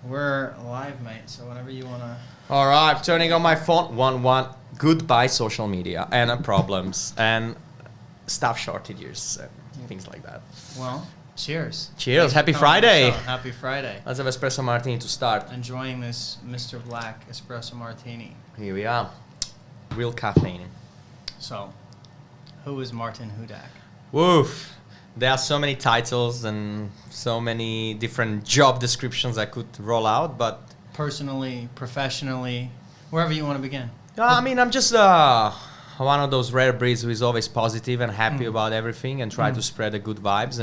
We're live, mate, so whenever you want to... All right, turning on my phone. One. Goodbye, social media and problems and staff shortages and things like that. Well, cheers. Cheers. Happy Friday. Happy Friday. Let's have Espresso Martini to start. Enjoying this Mr. Black Espresso Martini. Here we are. Real caffeine. So, who is Martin Hudak? Woof. There are so many titles and so many different job descriptions I could roll out, but... Personally, professionally, wherever you want to begin. I mean, I'm just one of those rare breeds who is always positive and happy about everything and try to spread the good vibes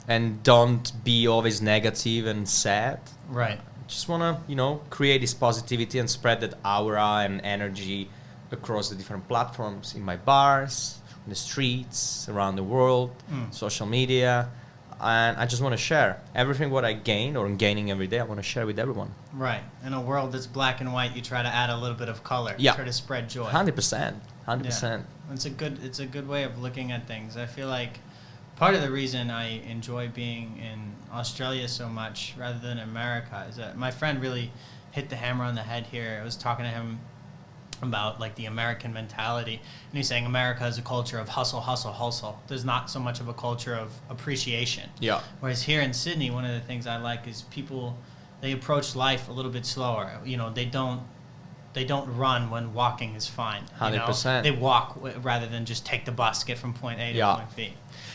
and don't be always negative and sad. Right. Just want to, create this positivity and spread that aura and energy across the different platforms in my bars, in the streets, around the world, social media. And I just want to share everything what I gain or I'm gaining every day. I want to share with everyone. Right. In a world that's black and white, you try to add a little bit of color. Yeah. Try to spread joy. 100%. Yeah. It's a good way of looking at things. I feel like part of the reason I enjoy being in Australia so much rather than America is that my friend really hit the hammer on the head here. I was talking to him about like the American mentality, and he's saying America is a culture of hustle, hustle, hustle. There's not so much of a culture of appreciation. Yeah. Whereas here in Sydney, one of the things I like is people, they approach life a little bit slower. They don't run when walking is fine. 100%. They walk rather than just take the bus, get from point A to point B.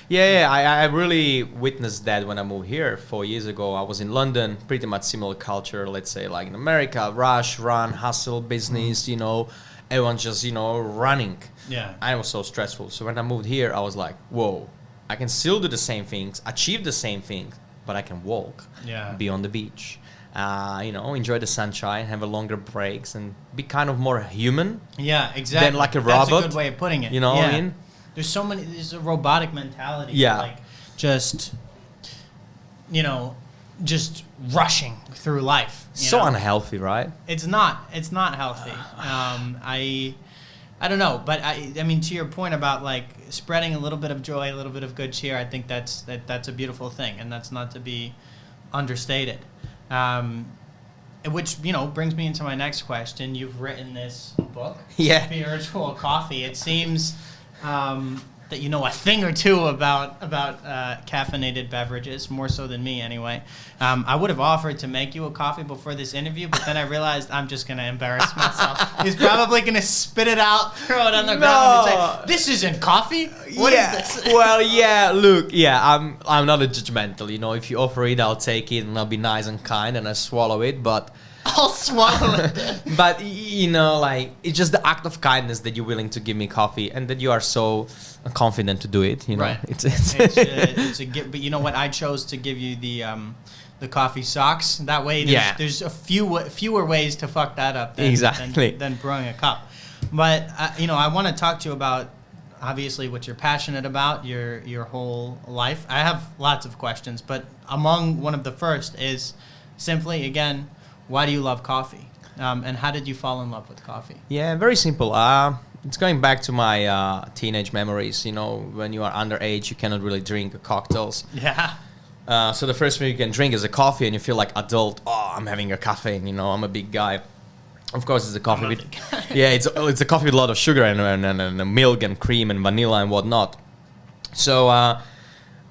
Yeah, I really witnessed that when I moved here 4 years ago. I was in London, pretty much similar culture, let's say, like in America, rush, run, hustle, business, everyone just, running. Yeah. I was so stressful. So when I moved here, I was like, whoa, I can still do the same things, achieve the same things, but I can walk, be on the beach, enjoy the sunshine, have a longer breaks, and be kind of more human. Yeah, exactly. Than like a robot. That's a good way of putting it. You know what I mean? There's a robotic mentality. Yeah. Like just rushing through life. So unhealthy, right? It's not healthy. I don't know, but I mean, to your point about like spreading a little bit of joy, a little bit of good cheer, I think that's a beautiful thing, and that's not to be understated. Which brings me into my next question. You've written this book, Spiritual Coffee. It seems that you know a thing or two about caffeinated beverages, more so than me anyway. I would have offered to make you a coffee before this interview, but then I realized I'm just going to embarrass myself. He's probably going to spit it out, throw it on the ground, and say, "This isn't coffee. What is this?" Well, look, I'm not a judgmental. If you offer it, I'll take it, and I'll be nice and kind, and I'll swallow it, but... I'll swallow it. But, it's just the act of kindness that you're willing to give me coffee and that you are so confident to do it, Right. It's a gift. But you know what? I chose to give you the coffee socks. That way there's a fewer ways to fuck that up than brewing a cup. But, I want to talk to you about, obviously, what you're passionate about, your whole life. I have lots of questions, but among one of the first is simply, again... Why do you love coffee? And how did you fall in love with coffee? Yeah, very simple. It's going back to my teenage memories. When you are underage, you cannot really drink cocktails. Yeah. So the first thing you can drink is a coffee, and you feel like adult. Oh, I'm having a caffeine. I'm a big guy. Of course, it's a coffee with it's a coffee with a lot of sugar and milk and cream and vanilla and whatnot. So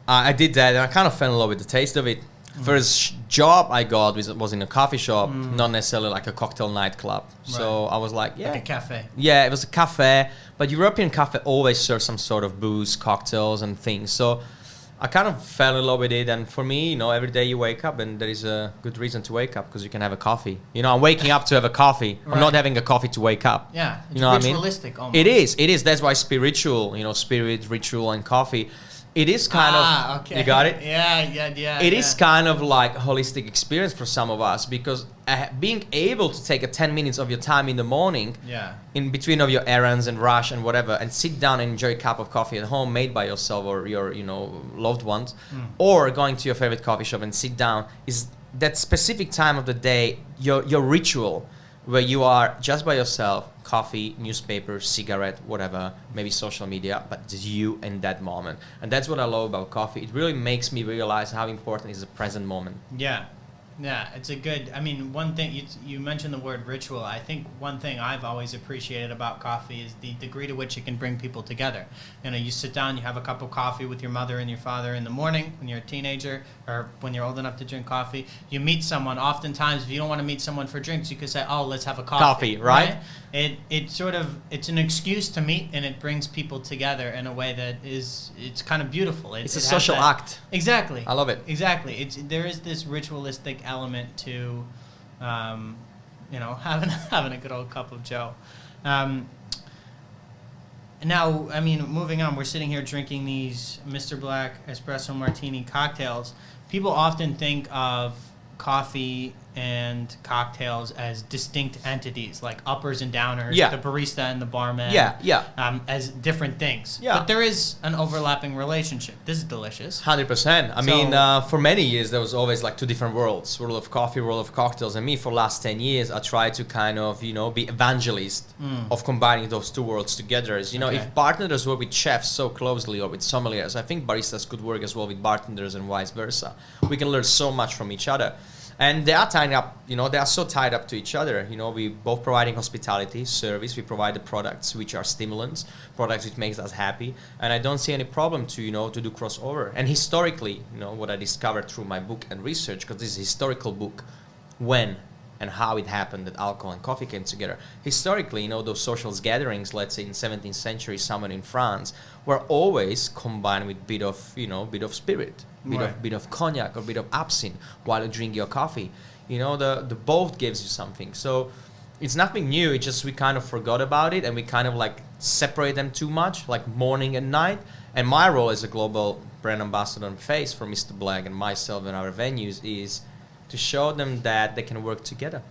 I did that, and I kind of fell in love with the taste of it. First job I got was in a coffee shop, not necessarily like a cocktail nightclub. Right. So I was like, like a cafe. Yeah, it was a cafe, but European cafe always serves some sort of booze, cocktails, and things. So I kind of fell in love with it. And for me, every day you wake up, and there is a good reason to wake up because you can have a coffee. I'm waking up to have a coffee. Right. I'm not having a coffee to wake up. Yeah, it's ritualistic almost. It is. That's why spiritual, spirit, ritual, and coffee. It is kind of... Okay. You got it? Yeah. It is kind of like a holistic experience for some of us because being able to take 10 minutes of your time in the morning in between of your errands and rush and whatever and sit down and enjoy a cup of coffee at home made by yourself or your loved ones or going to your favorite coffee shop and sit down is that specific time of the day, your ritual where you are just by yourself, coffee, newspaper, cigarette, whatever, maybe social media, but it's you in that moment. And that's what I love about coffee. It really makes me realize how important is the present moment. Yeah. Yeah, it's a good, I mean, one thing, you mentioned the word ritual. I think one thing I've always appreciated about coffee is the degree to which it can bring people together. You know, you sit down, you have a cup of coffee with your mother and your father in the morning when you're a teenager, or when you're old enough to drink coffee. You meet someone, oftentimes, if you don't want to meet someone for drinks, you could say, oh, let's have a coffee. Coffee, right? It sort of, it's an excuse to meet, and it brings people together in a way that it's kind of beautiful. It's a social act. Exactly. I love it. Exactly. There is this ritualistic element to, you know, having a good old cup of Joe. Now, I mean, moving on, we're sitting here drinking these Mr. Black Espresso Martini cocktails. People often think of coffee and cocktails as distinct entities, like uppers and downers, the barista and the barman, as different things. Yeah. But there is an overlapping relationship. This is delicious. 100%. I mean, for many years, there was always like two different worlds, world of coffee, world of cocktails. And me, for the last 10 years, I tried to kind of, you know, be evangelist of combining those two worlds together. As you know, if bartenders work with chefs so closely or with sommeliers, I think baristas could work as well with bartenders and vice versa. We can learn so much from each other. And they are tied up, you know, they are so tied up to each other. You know, we both providing hospitality, service, we provide the products which are stimulants, products which makes us happy. And I don't see any problem to, you know, to do crossover. And historically, you know, what I discovered through my book and research, because this is a historical book, when and how it happened that alcohol and coffee came together. Historically, you know, those social gatherings, let's say in 17th century, somewhere in France, were always combined with bit of spirit, bit of cognac or bit of absinthe while you drink your coffee. You know, the both gives you something. So it's nothing new. It's just we kind of forgot about it and we kind of like separate them too much, like morning and night. And my role as a global brand ambassador and face for Mr. Black and myself and our venues is to show them that they can work together.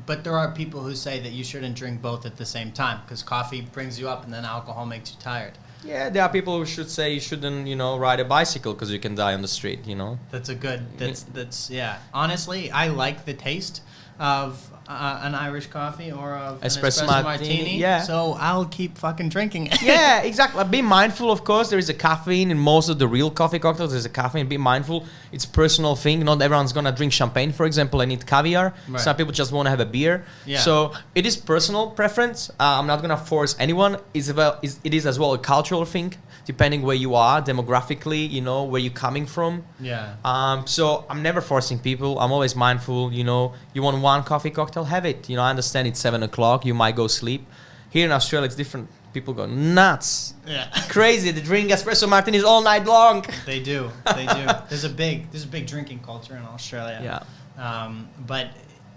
But there are people who say that you shouldn't drink both at the same time because coffee brings you up and then alcohol makes you tired. Yeah, there are people who should say you shouldn't, you know, ride a bicycle because you can die on the street, you know. That's yeah. Honestly, I like the taste of an Irish coffee or of an espresso martini. Yeah. So I'll keep fucking drinking it. Yeah, exactly. Be mindful, of course. There is a caffeine in most of the real coffee cocktails. There's a caffeine. Be mindful. It's a personal thing. Not everyone's gonna drink champagne, for example, and eat caviar. Right. Some people just want to have a beer. Yeah. So it is personal preference. I'm not gonna force anyone. It is as well a cultural thing, depending where you are demographically. You know where you're coming from. Yeah. So I'm never forcing people. I'm always mindful. You know, you want one coffee cocktail, have it. You know, I understand it's 7 o'clock. You might go sleep. Here in Australia, it's different. People go nuts. Yeah. Crazy. They drink espresso martinis all night long. They do. There's a big drinking culture in Australia. Yeah. But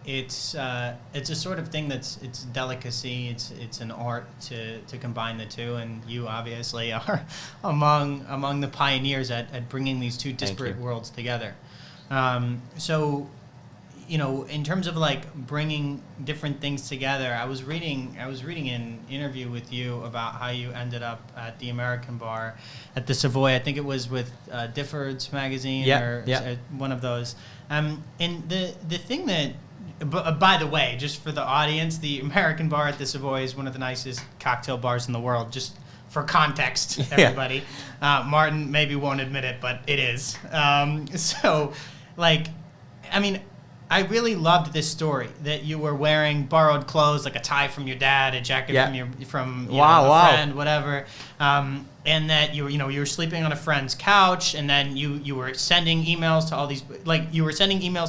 it's a sort of thing it's delicacy. It's an art to combine the two, and you obviously are among the pioneers at bringing these two disparate worlds together. So, you know, in terms of like bringing different things together, I was reading an interview with you about how you ended up at the American bar at the Savoy. I think it was with Difford's magazine or one of those. And the thing that, by the way, just for the audience, the American bar at the Savoy is one of the nicest cocktail bars in the world. Just for context, everybody. Martin maybe won't admit it, but it is. So, like, I mean, I really loved this story that you were wearing borrowed clothes, like a tie from your dad, a jacket from a friend, whatever, and that you were sleeping on a friend's couch, and then you were sending emails to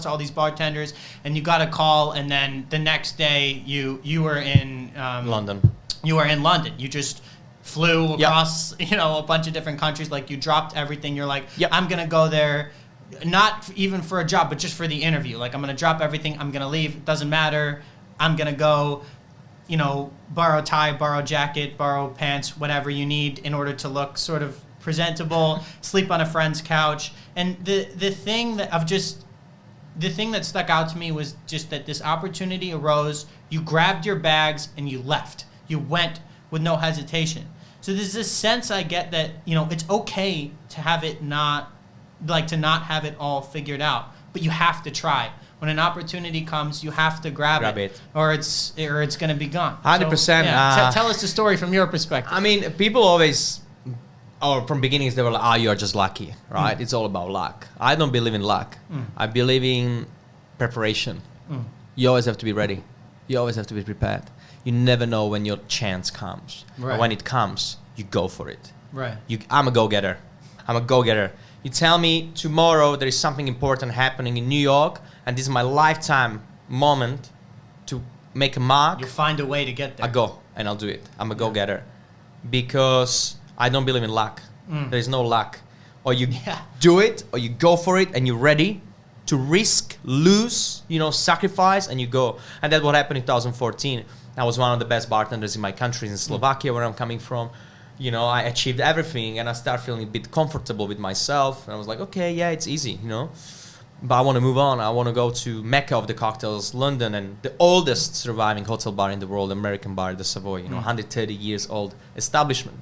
all these bartenders, and you got a call, and then the next day you were in London. You were in London. You just flew across a bunch of different countries. Like, you dropped everything. You're like, I'm gonna go there. Not even for a job, but just for the interview. Like, I'm going to drop everything. I'm going to leave. It doesn't matter. I'm going to go, borrow a tie, borrow a jacket, borrow pants, whatever you need in order to look sort of presentable, sleep on a friend's couch. And the thing that stuck out to me was just that this opportunity arose. You grabbed your bags and you left. You went with no hesitation. So there's this sense I get that, it's okay to have it not have it all figured out, but you have to try. When an opportunity comes, you have to grab it, or it's going to be gone. 100%. So, tell us the story from your perspective. I mean, people always, or from beginnings, they were like, you are just lucky, right? It's all about luck. I don't believe in luck. I believe in preparation. You always have to be ready. You always have to be prepared. You never know when your chance comes. Right. And when it comes, you go for it. Right. I'm a go-getter. You tell me tomorrow there is something important happening in New York, and this is my lifetime moment to make a mark. You find a way to get there. I go and I'll do it. I'm a go-getter because I don't believe in luck. There is no luck. Or you do it, or you go for it, and you're ready to risk, lose, sacrifice, and you go. And that's what happened in 2014. I was one of the best bartenders in my country, in Slovakia, where I'm coming from. I achieved everything, and I started feeling a bit comfortable with myself. And I was like, okay, yeah, it's easy, But I want to move on. I want to go to Mecca of the cocktails, London, and the oldest surviving hotel bar in the world, American bar, the Savoy, 130 years old establishment.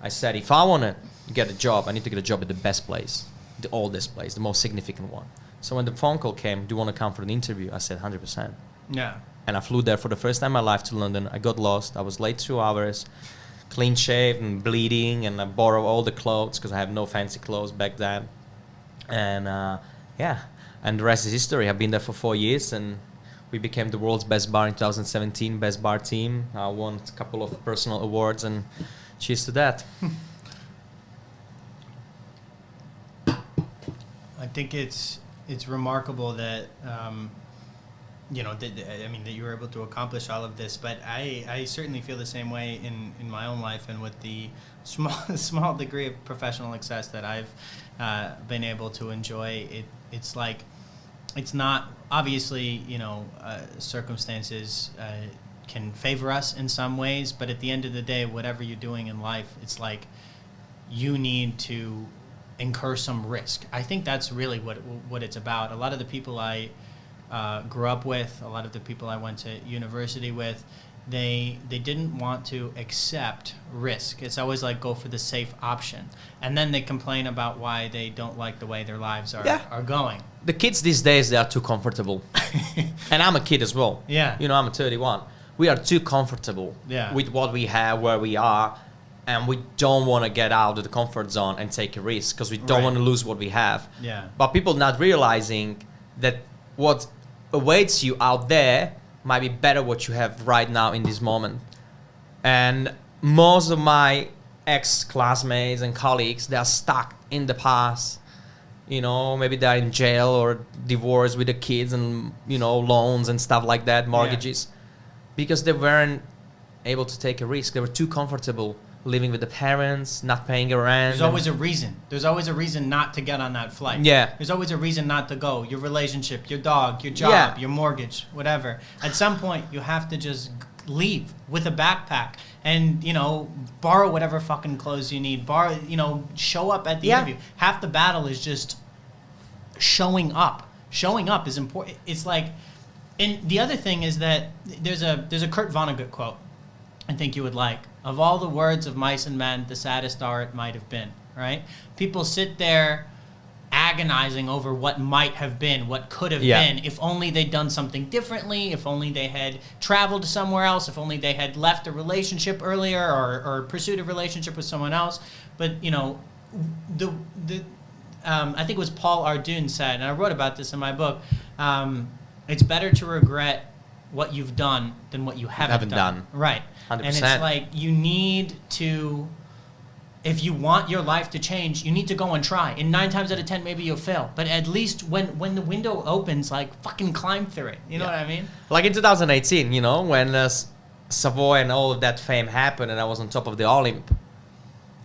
I said, if I want to get a job, I need to get a job at the best place, the oldest place, the most significant one. So when the phone call came, do you want to come for an interview? I said 100%. Yeah. And I flew there for the first time in my life to London. I got lost. I was late 2 hours, clean shaved and bleeding, and I borrowed all the clothes because I have no fancy clothes back then. And and the rest is history. I've been there for 4 years, and we became the world's best bar in 2017, best bar team. I won a couple of personal awards, and cheers to that. I think it's remarkable that that you were able to accomplish all of this. But I certainly feel the same way in my own life, and with the small degree of professional success that I've been able to enjoy. It's like, it's not obviously circumstances can favor us in some ways, but at the end of the day, whatever you're doing in life, it's like you need to incur some risk. I think that's really what it's about. A lot of the people I grew up with, a lot of the people I went to university with, they didn't want to accept risk. It's always like, go for the safe option. And then they complain about why they don't like the way their lives are going. The kids these days, they are too comfortable. And I'm a kid as well. Yeah. I'm a 31. We are too comfortable with what we have, where we are. And we don't want to get out of the comfort zone and take a risk because we don't want to lose what we have. Yeah. But people not realizing that what awaits you out there might be better what you have right now in this moment. And most of my ex-classmates and colleagues, they are stuck in the past. Maybe they're in jail or divorced with the kids and, loans and stuff like that, mortgages. Because they weren't able to take a risk. They were too comfortable living with the parents, not paying a rent. There's always a reason. There's always a reason not to get on that flight. Yeah. There's always a reason not to go. Your relationship, your dog, your job, your mortgage, whatever. At some point, you have to just leave with a backpack and, borrow whatever fucking clothes you need. Show up at the interview. Half the battle is just showing up. Showing up is important. It's like, and the other thing is that there's a Kurt Vonnegut quote I think you would like. Of all the words of mice and men, the saddest are it might have been, right? People sit there agonizing over what might have been, what could have been, if only they'd done something differently, if only they had traveled somewhere else, if only they had left a relationship earlier or pursued a relationship with someone else. But, I think it was Paul Ardoon said, and I wrote about this in my book, it's better to regret what you've done than what you haven't done. Right. 100%. And it's like, you need to, if you want your life to change, you need to go and try. And 9 times out of 10, maybe you'll fail. But at least when the window opens, like, fucking climb through it. You know what I mean? Like in 2018, when Savoy and all of that fame happened and I was on top of the Olymp,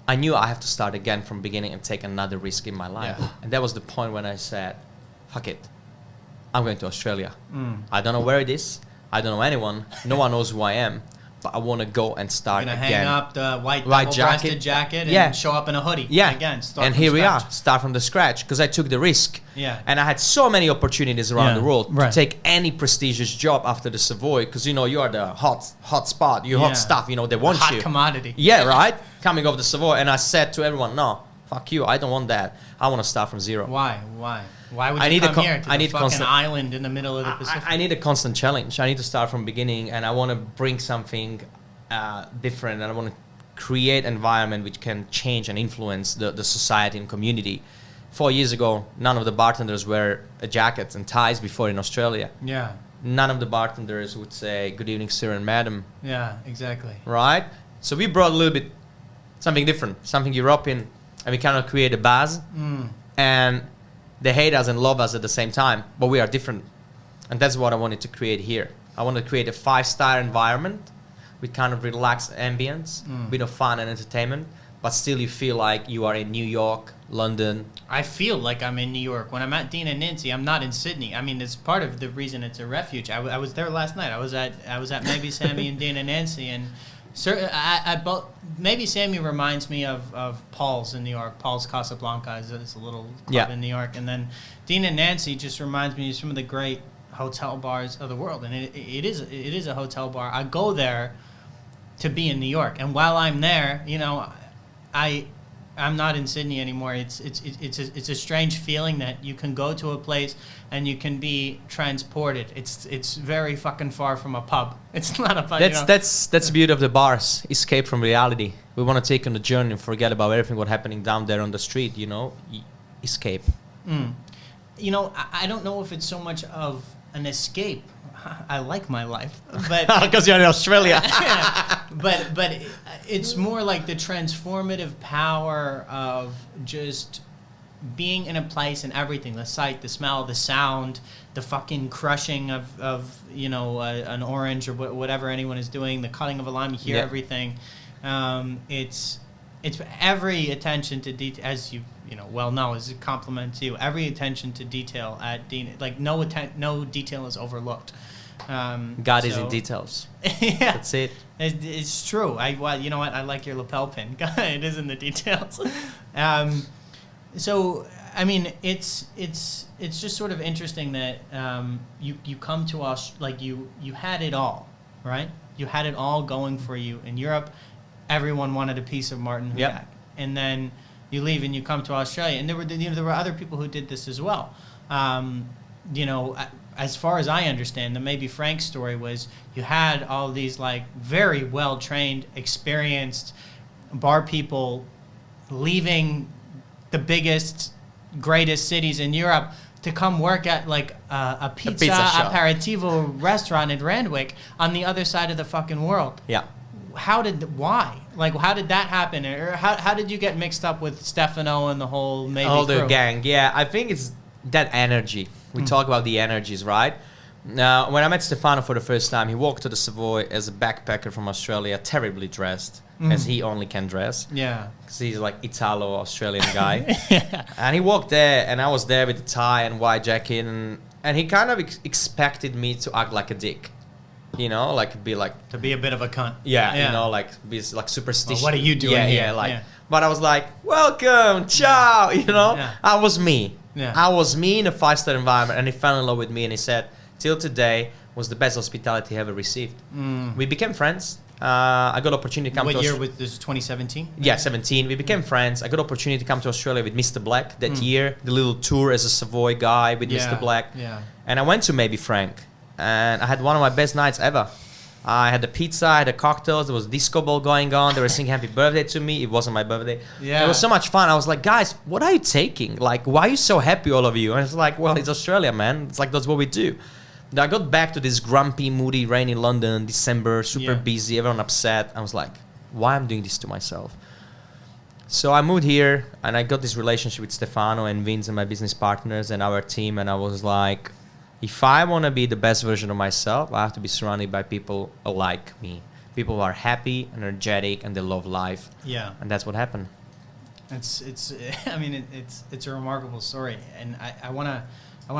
I knew I have to start again from beginning and take another risk in my life. Yeah. And that was the point when I said, fuck it. I'm going to Australia. I don't know where it is. I don't know anyone. No one knows who I am. But I want to go and start again. Hang up the white double-breasted jacket and show up in a hoodie. Yeah. Again, start and from here scratch. we are. Start from the scratch. Because I took the risk. Yeah. And I had so many opportunities around the world to take any prestigious job after the Savoy. Because, you are the hot spot. You're hot stuff. They want you. Hot commodity. Yeah, right? Coming off the Savoy. And I said to everyone, no, fuck you. I don't want that. I want to start from zero. Why? Why would you come here to the fucking island in the middle of the Pacific? I need a constant challenge. I need to start from beginning, and I want to bring something different, and I want to create an environment which can change and influence the society and community 4 years ago, none of the bartenders wear jackets and ties before in Australia. Yeah. None of the bartenders would say, "Good evening, sir and madam." Yeah, exactly. Right? So we brought a little bit something different, something European, and we kind of create a buzz. And they hate us and love us at the same time, but we are different. And that's what I wanted to create here. I wanted to create a 5-star environment with kind of relaxed ambience, bit of fun and entertainment, but still you feel like you are in New York, London. I feel like I'm in New York. When I'm at Dean and Nancy, I'm not in Sydney. I mean, it's part of the reason it's a refuge. I was there last night. I was at Maybe Sammy and Dean and Nancy, and Maybe Sammy reminds me of Paul's in New York. Paul's Casablanca is a little club in New York, and then Dean and Nancy just reminds me of some of the great hotel bars of the world, and it is a hotel bar. I go there to be in New York, and while I'm there, you know, I'm not in Sydney anymore. It's a strange feeling that you can go to a place and you can be transported. It's very fucking far from a pub. It's not a pub. That's the beauty of the bars. Escape from reality. We want to take on the journey and forget about everything what's happening down there on the street. You know, escape. You know, I don't know if it's so much of an escape. I like my life, but because you're in Australia. but it's more like the transformative power of just being in a place and everything, the sight, the smell, the sound, the fucking crushing of you know, an orange or whatever anyone is doing, the cutting of a lime, you hear everything. It's every attention to detail, as you know well know, is a compliment to you. Every attention to detail at Dean, like no detail is overlooked. God is in details. Yeah, that's it. It's true. You know what? I like your lapel pin. It is in the details. So I mean, it's just sort of interesting that you come to us like you had it all, right? You had it all going for you in Europe. Everyone wanted a piece of Martin Hudak, and then you leave and you come to Australia, and there were other people who did this as well. You know, as far as I understand, the Maybe Frank story was you had all these like very well trained, experienced bar people leaving the biggest, greatest cities in Europe to come work at like a pizza aperitivo restaurant in Randwick on the other side of the fucking world. Yeah. Why? Like, how did that happen? Or how did you get mixed up with Stefano and the whole Maybe all the crew? gang? Yeah, I think it's that energy. We talk about the energies, right? Now, when I met Stefano for the first time, he walked to the Savoy as a backpacker from Australia, terribly dressed, as he only can dress. Yeah. Because he's like Italo-Australian guy. And he walked there, and I was there with the tie and white jacket, and he kind of expected me to act like a dick. You know, like be like... To be a bit of a cunt. Yeah. You know, like be like superstitious. Well, what are you doing here? Yeah. But I was like, welcome, ciao, you know? Yeah. I was me. Yeah. I was me in a 5-star environment, and he fell in love with me, and he said, till today was the best hospitality he ever received. We became friends. I got opportunity to come to... What year was this? 2017? Yeah, 17. We became friends. I got opportunity to come to Australia with Mr. Black that year. The little tour as a Savoy guy with Mr. Black. Yeah. And I went to Maybe Frank, and I had one of my best nights ever. I had the pizza, I had the cocktails, there was disco ball going on, they were singing happy birthday to me, it wasn't my birthday. Yeah. It was so much fun. I was like, guys, what are you taking? Like, why are you so happy, all of you? And it's like, well, it's Australia, man. It's like, that's what we do. I got back to this grumpy, moody, rainy London, December, super busy, everyone upset. I was like, why am I doing this to myself? So I moved here, and I got this relationship with Stefano and Vince and my business partners and our team, and I was like, if I want to be the best version of myself, I have to be surrounded by people like me. People who are happy, energetic, and they love life. Yeah. And that's what happened. It's I mean, it's a remarkable story, and I wanna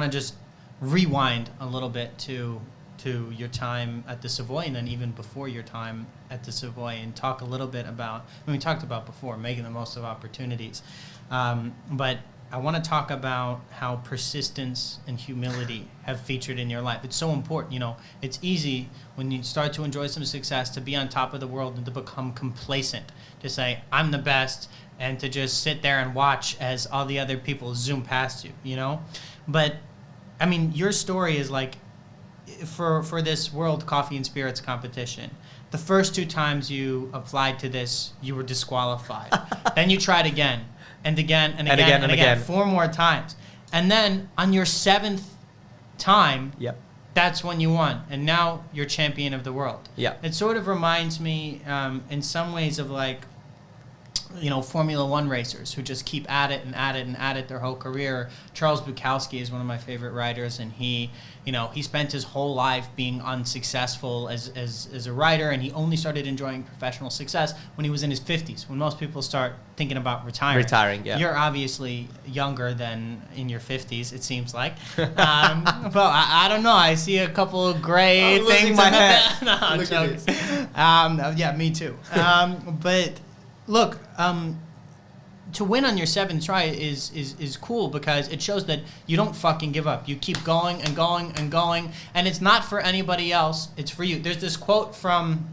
just rewind a little bit to your time at the Savoy, and then even before your time at the Savoy, and talk a little bit about, we talked about before, making the most of opportunities, but I want to talk about how persistence and humility have featured in your life. It's so important. You know, it's easy when you start to enjoy some success to be on top of the world and to become complacent, to say, I'm the best, and to just sit there and watch as all the other people zoom past you, you know? But, I mean, your story is like, for this World Coffee and Spirits competition, the first 2 times you applied to this, you were disqualified. Then you tried again. and again and again and again 4 more times. And then on your 7th time, that's when you won. And now you're champion of the world. Yeah. It sort of reminds me in some ways of like, you know, Formula One racers who just keep at it and at it and at it their whole career. Charles Bukowski is one of my favorite writers, and he spent his whole life being unsuccessful as a writer, and he only started enjoying professional success when he was in his 50s, when most people start thinking about retiring. Yeah. You're obviously younger than in your 50s, it seems like. But I don't know. I see a couple of gray things in my head. No, I'm joking. Yeah, me too. But look, to win on your 7th try is cool because it shows that you don't fucking give up. You keep going and going and going, and it's not for anybody else. It's for you. There's this quote from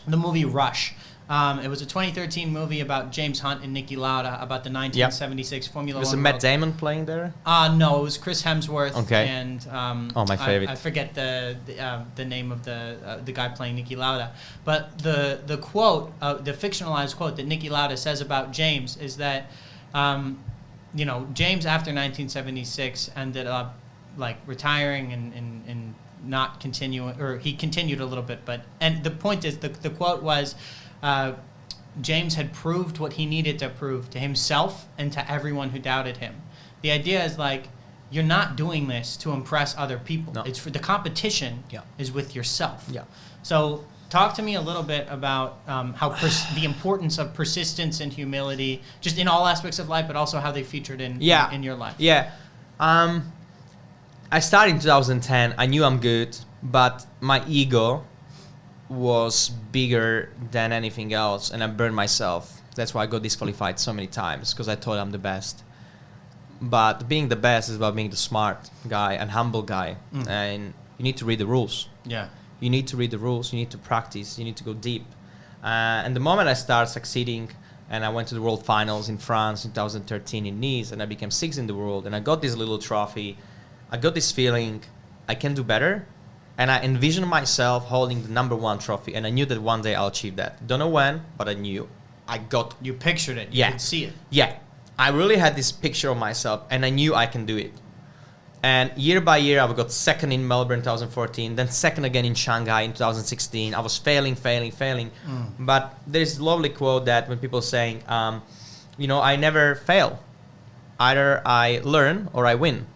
the movie Rush. It was a 2013 movie about James Hunt and Niki Lauda about the 1976 Formula One. Was it Matt Damon playing there? No, it was Chris Hemsworth. Okay. And my favorite. I forget the name of the guy playing Niki Lauda. But the quote, the fictionalized quote that Niki Lauda says about James is that, James after 1976 ended up like retiring and not continuing, or he continued a little bit, and the point is the quote was. James had proved what he needed to prove to himself and to everyone who doubted him. The idea is like, you're not doing this to impress other people. No. It's for the competition is with yourself. Yeah. So talk to me a little bit about how the importance of persistence and humility, just in all aspects of life, but also how they featured in your life. Yeah. I started in 2010. I knew I'm good, but my ego was bigger than anything else, and I burned myself. That's why I got disqualified so many times, because I thought I'm the best. But being the best is about being the smart guy and humble guy, and you need to read the rules. Yeah. You need to read the rules, you need to practice, you need to go deep. And the moment I started succeeding, and I went to the World Finals in France in 2013 in Nice, and I became 6th in the world, and I got this little trophy, I got this feeling I can do better. And I envisioned myself holding the #1 trophy, and I knew that one day I'll achieve that. Don't know when, but I knew. You pictured it. You could see it. Yeah. I really had this picture of myself, and I knew I can do it. And year by year, I got 2nd in Melbourne in 2014, then 2nd again in Shanghai in 2016. I was failing. But there's a lovely quote that when people saying, I never fail. Either I learn or I win.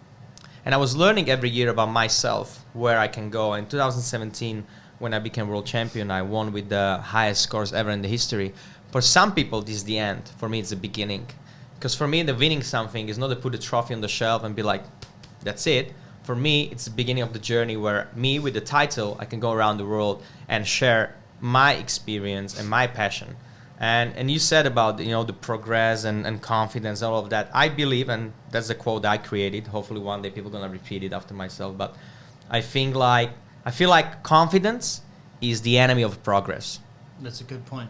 And I was learning every year about myself, where I can go. In 2017, when I became world champion, I won with the highest scores ever in the history. For some people, this is the end. For me, it's the beginning. Because for me, the winning something is not to put a trophy on the shelf and be like, that's it. For me, it's the beginning of the journey where me, with the title, I can go around the world and share my experience and my passion. And you said about the progress and confidence and all of that. I believe, and that's the quote I created. Hopefully one day people are gonna repeat it after myself. But I feel like confidence is the enemy of progress. That's a good point.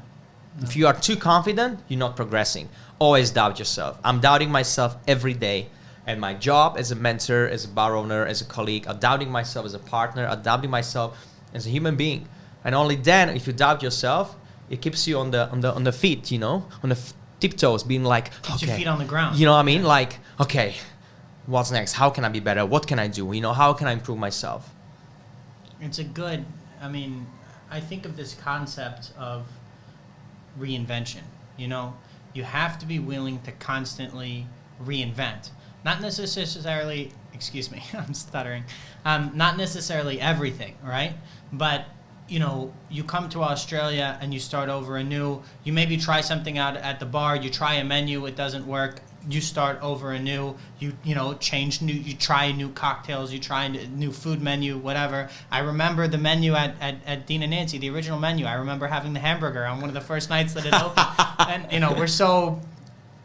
No. If you are too confident, you're not progressing. Always doubt yourself. I'm doubting myself every day. At my job, as a mentor, as a bar owner, as a colleague, I'm doubting myself as a partner. I'm doubting myself as a human being. And only then, if you doubt yourself, it keeps you on the feet, on the tiptoes, being like, keeps your feet on the ground. You know what I mean? Like, okay, what's next? How can I be better? What can I do? How can I improve myself? It's I think of this concept of reinvention. You have to be willing to constantly reinvent. Not necessarily, excuse me, I'm stuttering. Not necessarily everything, right? But you come to Australia and you start over anew. You maybe try something out at the bar. You try a menu, it doesn't work. You start over anew. You try new cocktails. You try a new food menu, whatever. I remember the menu at Dean and Nancy, the original menu. I remember having the hamburger on one of the first nights that it opened. And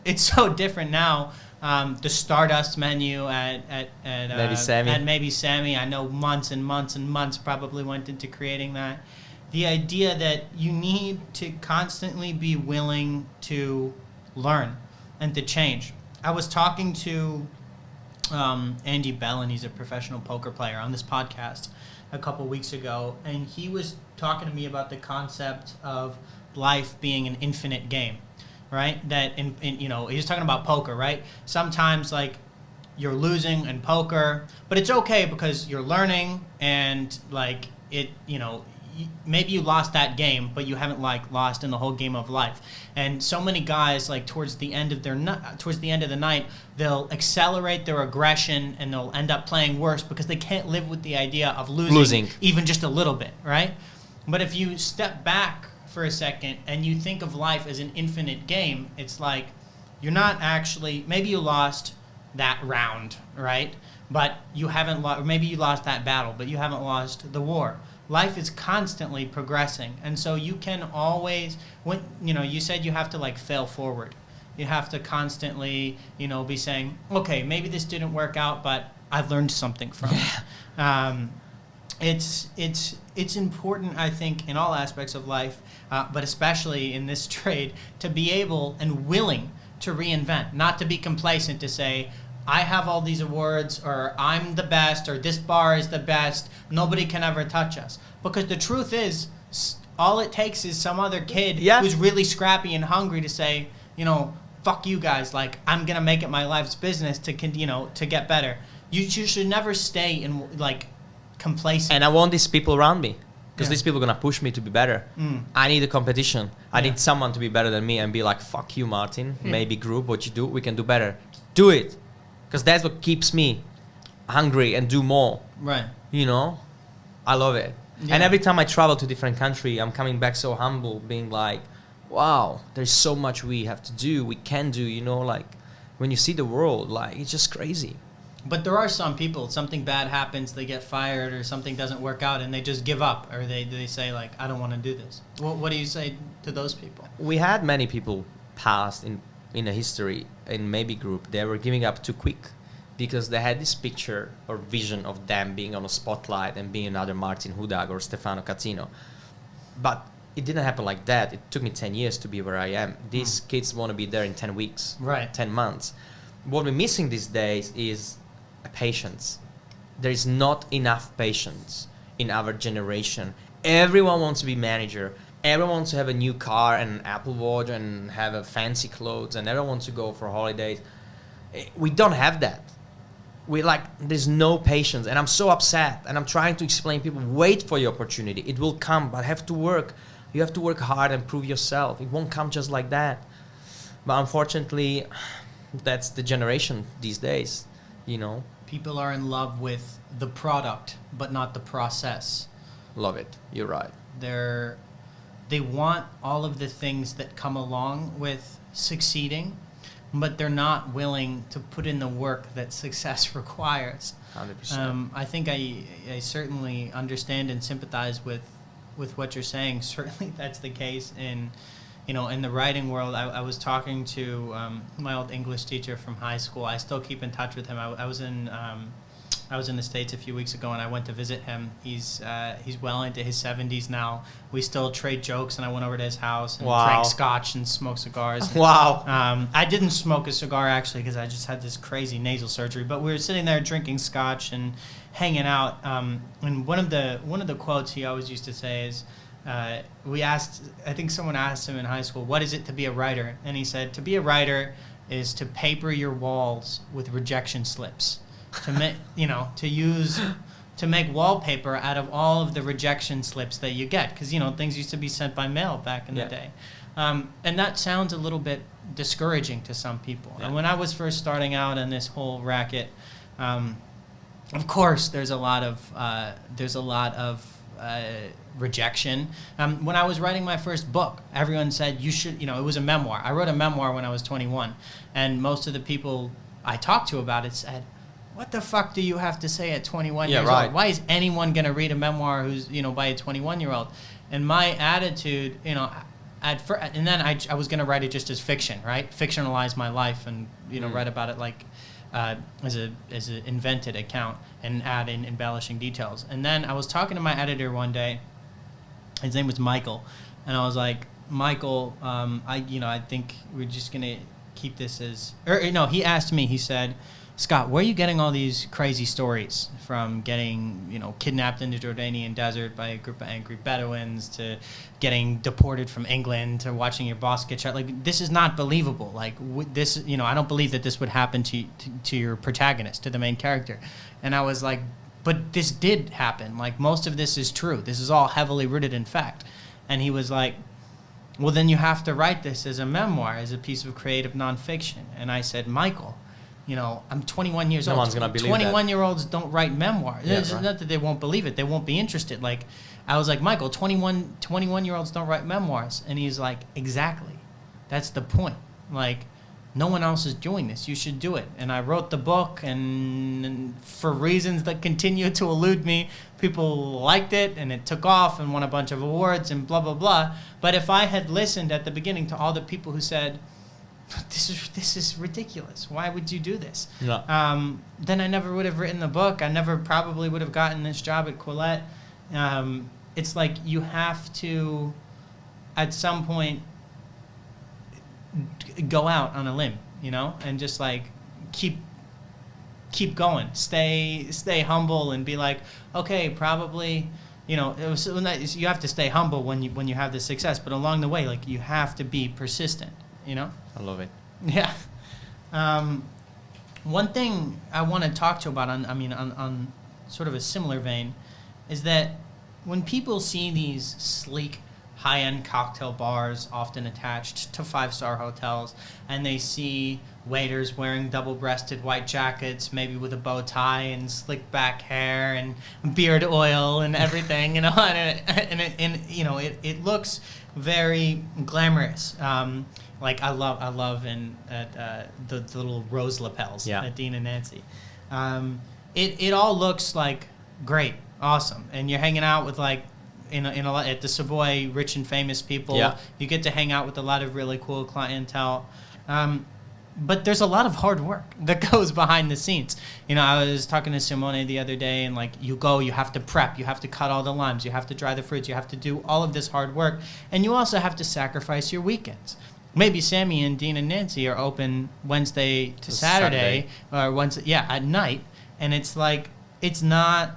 it's so different now. The Stardust menu at Maybe Sammy. At Maybe Sammy. I know months and months and months probably went into creating that. The idea that you need to constantly be willing to learn and to change. I was talking to Andy Bellin, he's a professional poker player, on this podcast a couple weeks ago, and he was talking to me about the concept of life being an infinite game. right? That in he was talking about poker, right? Sometimes like you're losing in poker, but it's okay because you're learning and like it, maybe you lost that game, but you haven't like lost in the whole game of life. And so many guys like towards the end of the night, they'll accelerate their aggression and they'll end up playing worse because they can't live with the idea of losing. Even just a little bit, right? But if you step back for a second and you think of life as an infinite game, it's like you're not actually, maybe you lost that round, right? But you haven't lost, or maybe you lost that battle, but you haven't lost the war. Life is constantly progressing, and so you can always, when you said you have to like fail forward. You have to constantly, be saying, okay, maybe this didn't work out, but I've learned something from it. It's important, I think, in all aspects of life, but especially in this trade, to be able and willing to reinvent, not to be complacent, to say, I have all these awards, or I'm the best, or this bar is the best, nobody can ever touch us. Because the truth is, all it takes is some other kid who's really scrappy and hungry to say, fuck you guys, like, I'm going to make it my life's business to get better. You should never stay in, like, complacent. And I want these people around me. Because these people are going to push me to be better. I need a competition. I need someone to be better than me and be like, fuck you, Martin. Maybe group, what you do, we can do better. Do it. Because that's what keeps me hungry and do more. Right. I love it. Yeah. And every time I travel to different country, I'm coming back so humble, being like, wow, there's so much we have to do, we can do, like when you see the world, like it's just crazy. But there are some people, something bad happens, they get fired or something doesn't work out and they just give up, or they say like, I don't want to do this. What do you say to those people? We had many people past in the history in Maybe group. They were giving up too quick because they had this picture or vision of them being on a spotlight and being another Martin Hudak or Stefano Catino. But it didn't happen like that. It took me 10 years to be where I am. These kids want to be there in 10 weeks, right? 10 months. What we're missing these days is patience. There is not enough patience in our generation. Everyone wants to be manager. Everyone wants to have a new car and an Apple Watch and have a fancy clothes, and everyone wants to go for holidays. We don't have that. There's no patience, and I'm so upset, and I'm trying to explain people, wait for your opportunity. It will come, but have to work. You have to work hard and prove yourself. It won't come just like that. But unfortunately, that's the generation these days, People are in love with the product, but not the process. Love it. You're right. They want all of the things that come along with succeeding, but they're not willing to put in the work that success requires. 100%. I think I certainly understand and sympathize with what you're saying. Certainly that's the case in the writing world. I was talking to my old English teacher from high school. I still keep in touch with him. I was in the States a few weeks ago, and I went to visit him. He's well into his 70s now. We still trade jokes, and I went over to his house and drank scotch and smoked cigars. Wow. I didn't smoke a cigar, actually, because I just had this crazy nasal surgery. But we were sitting there drinking scotch and hanging out. And one of the quotes he always used to say is, I think someone asked him in high school, what is it to be a writer? And he said, to be a writer is to paper your walls with rejection slips. To make wallpaper out of all of the rejection slips that you get, because things used to be sent by mail back in the day, and that sounds a little bit discouraging to some people. And when I was first starting out in this whole racket, of course there's a lot of rejection. When I was writing my first book, everyone said you should. It was a memoir. I wrote a memoir when I was 21, and most of the people I talked to about it said, what the fuck do you have to say at 21 years old? Why is anyone going to read a memoir who's, by a 21-year-old? And my attitude, and then I was going to write it just as fiction, right? Fictionalize my life and, write about it like as an invented account and add in embellishing details. And then I was talking to my editor one day. His name was Michael. And I was like, Michael, I think we're just going to keep this as... he asked me, he said... Scott, where are you getting all these crazy stories from? Getting, kidnapped in the Jordanian desert by a group of angry Bedouins, to getting deported from England, to watching your boss get shot. Like, this is not believable. Like, this, I don't believe that this would happen to your protagonist, to the main character. And I was like, but this did happen. Like, most of this is true. This is all heavily rooted in fact. And he was like, well, then you have to write this as a memoir, as a piece of creative nonfiction. And I said, Michael, I'm 21 years old. No one's going to believe 21-year-olds don't write memoirs. Yeah, it's not that they won't believe it. They won't be interested. Like, I was like, Michael, 21-year-olds don't write memoirs. And he's like, exactly. That's the point. Like, no one else is doing this. You should do it. And I wrote the book, and for reasons that continue to elude me, people liked it, and it took off and won a bunch of awards and blah, blah, blah. But if I had listened at the beginning to all the people who said, this is ridiculous, why would you do this? No. Then I never would have written the book. I never probably would have gotten this job at Quillette. It's like you have to, at some point, go out on a limb, and just like keep going, stay humble, and be like, okay, probably, you have to stay humble when you have this success, but along the way, like, you have to be persistent. I love it. Yeah. One thing I want to talk to you about on sort of a similar vein is that when people see these sleek, high-end cocktail bars often attached to 5-star hotels, and they see waiters wearing double-breasted white jackets, maybe with a bow tie and slick back hair and beard oil and everything, it looks very glamorous. Like, I love the little rose lapels at Dean and Nancy. It all looks like great, awesome, and you're hanging out with like at the Savoy, rich and famous people. Yeah. You get to hang out with a lot of really cool clientele. But there's a lot of hard work that goes behind the scenes. I was talking to Simone the other day, and like, you have to prep, you have to cut all the limes, you have to dry the fruits, you have to do all of this hard work, and you also have to sacrifice your weekends. Maybe Sammy and Dean and Nancy are open Wednesday to Saturday, or Wednesday, at night, and it's like, it's not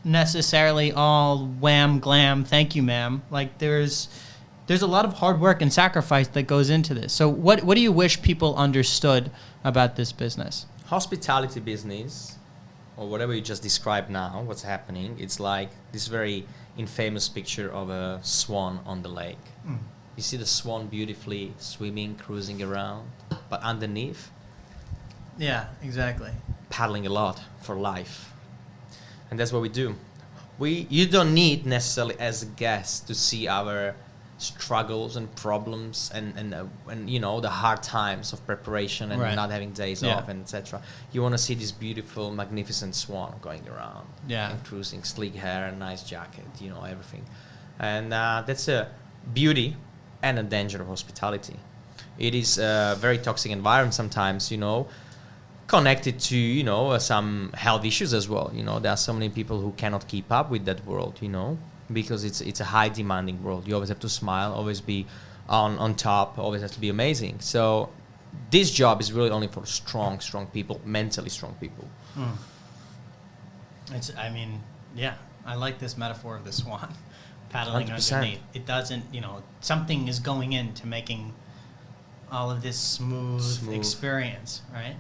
necessarily all wham glam, thank you ma'am. Like, there's a lot of hard work and sacrifice that goes into this. So what do you wish people understood about this business? Hospitality business, or whatever you just described now, what's happening, it's like this very infamous picture of a swan on the lake. You see the swan beautifully swimming, cruising around, but underneath, yeah, exactly, paddling a lot for life. And that's what we do. You don't need necessarily as a guest to see our struggles and problems and the hard times of preparation and not having days off and etc. You want to see this beautiful, magnificent swan going around, and cruising, sleek hair, and nice jacket, everything. And that's a beauty and a danger of hospitality. It is a very toxic environment sometimes, connected to some health issues as well. There are so many people who cannot keep up with that world, because it's a high demanding world. You always have to smile, always be on top, always have to be amazing. So this job is really only for strong people, mentally strong people. I like this metaphor of the swan paddling 100%. underneath. It doesn't, something is going into making all of this smooth experience, right?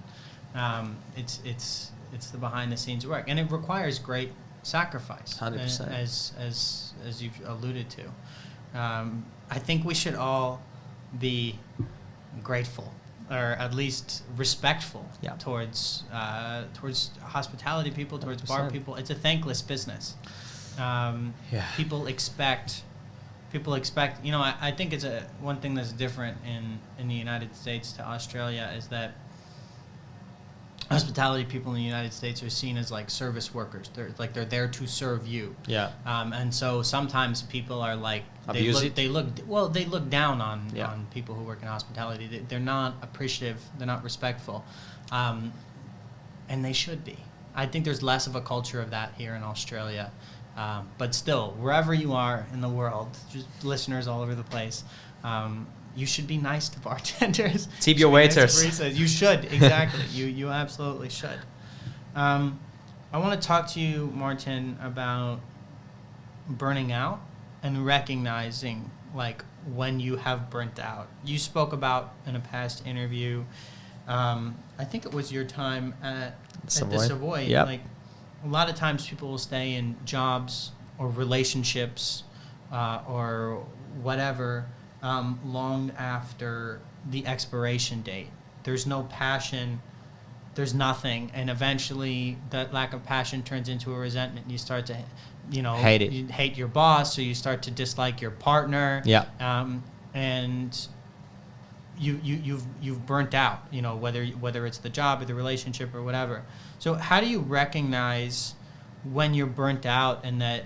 It's the behind the scenes work, and it requires great sacrifice, 100%. As you've alluded to. I think we should all be grateful, or at least respectful, towards hospitality people, towards 100%. Bar people. It's a thankless business. People expect. I think it's one thing that's different in the United States to Australia is that hospitality people in the United States are seen as like service workers. They're there to serve you. Yeah. And so sometimes people are like they look down on people who work in hospitality. They're not appreciative. They're not respectful, and they should be. I think there's less of a culture of that here in Australia, but still, wherever you are in the world, just listeners all over the place. you should be nice to bartenders. Tip your waiters. Nice you should, exactly. you absolutely should. I want to talk to you, Martin, about burning out and recognizing like when you have burnt out. You spoke about in a past interview, I think it was your time at the Savoy. Yep. Like a lot of times people will stay in jobs or relationships or whatever long after the expiration date. There's no passion, there's nothing, and eventually that lack of passion turns into a resentment, and you start to hate it. You hate your boss, or you start to dislike your partner. And you've burnt out, whether it's the job or the relationship or whatever. So how do you recognize when you're burnt out and that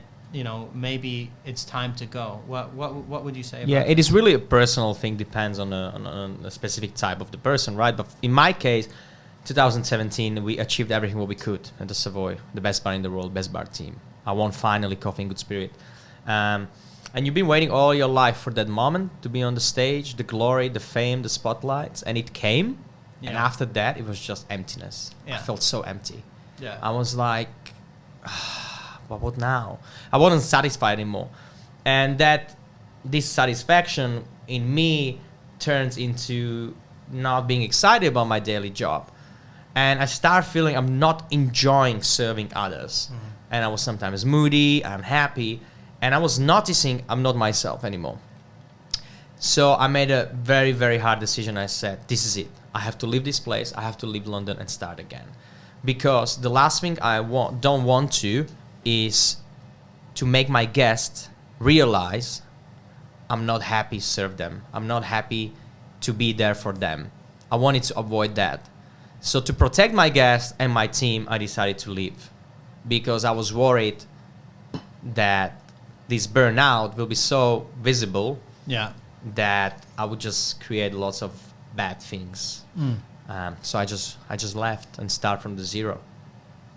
maybe it's time to go? What would you say about that? It is really a personal thing, depends on a specific type of the person, right? But in my case, 2017, we achieved everything what we could at the Savoy, the best bar in the world, best bar team. I won finally Coffee in Good Spirit. And you've been waiting all your life for that moment to be on the stage, the glory, the fame, the spotlights, and it came. And after that, it was just emptiness. I felt so empty. I was like, but what now? I wasn't satisfied anymore. And that dissatisfaction in me turns into not being excited about my daily job. And I start feeling I'm not enjoying serving others. Mm-hmm. And I was sometimes moody, unhappy, and I was noticing I'm not myself anymore. So I made a very, very hard decision. I said, this is it. I have to leave this place. I have to leave London and start again. Because the last thing I don't want to is to make my guests realize I'm not happy to serve them. I'm not happy to be there for them. I wanted to avoid that. So to protect my guests and my team, I decided to leave. Because I was worried that this burnout will be so visible that I would just create lots of bad things. So I just left and start from the zero.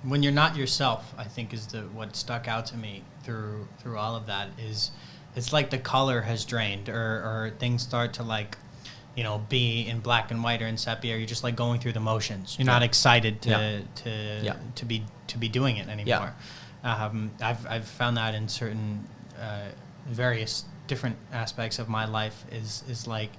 When you're not yourself, I think is what stuck out to me through all of that is it's like the color has drained or things start to be in black and white or in sepia. You're just like going through the motions. You're not excited to be doing it anymore. I've found that in certain various different aspects of my life is like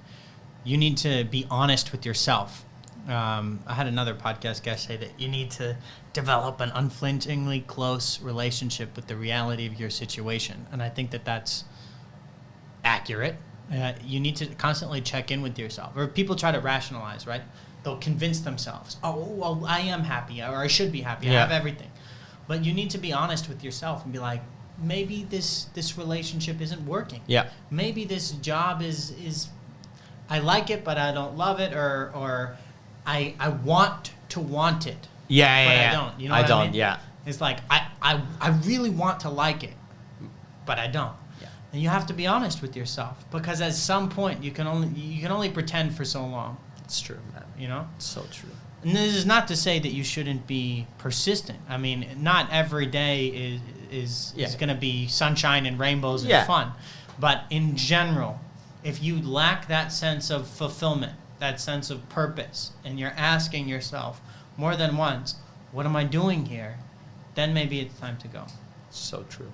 you need to be honest with yourself. I had another podcast guest say that you need to develop an unflinchingly close relationship with the reality of your situation, and I think that's accurate. You need to constantly check in with yourself. Or people try to rationalize, right? They'll convince themselves, I am happy, or I should be happy. I have everything. But you need to be honest with yourself and be like, maybe this relationship isn't working. Maybe this job is I like it, but I don't love it, or I want to want it. But I don't. You know what I mean? It's like I really want to like it, but I don't. And you have to be honest with yourself, because at some point you can only pretend for so long. It's true, man. It's so true. And this is not to say that you shouldn't be persistent. I mean, not every day is going to be sunshine and rainbows and fun. But in general, if you lack that sense of fulfillment, that sense of purpose, and you're asking yourself more than once, what am I doing here? Then maybe it's time to go. So true.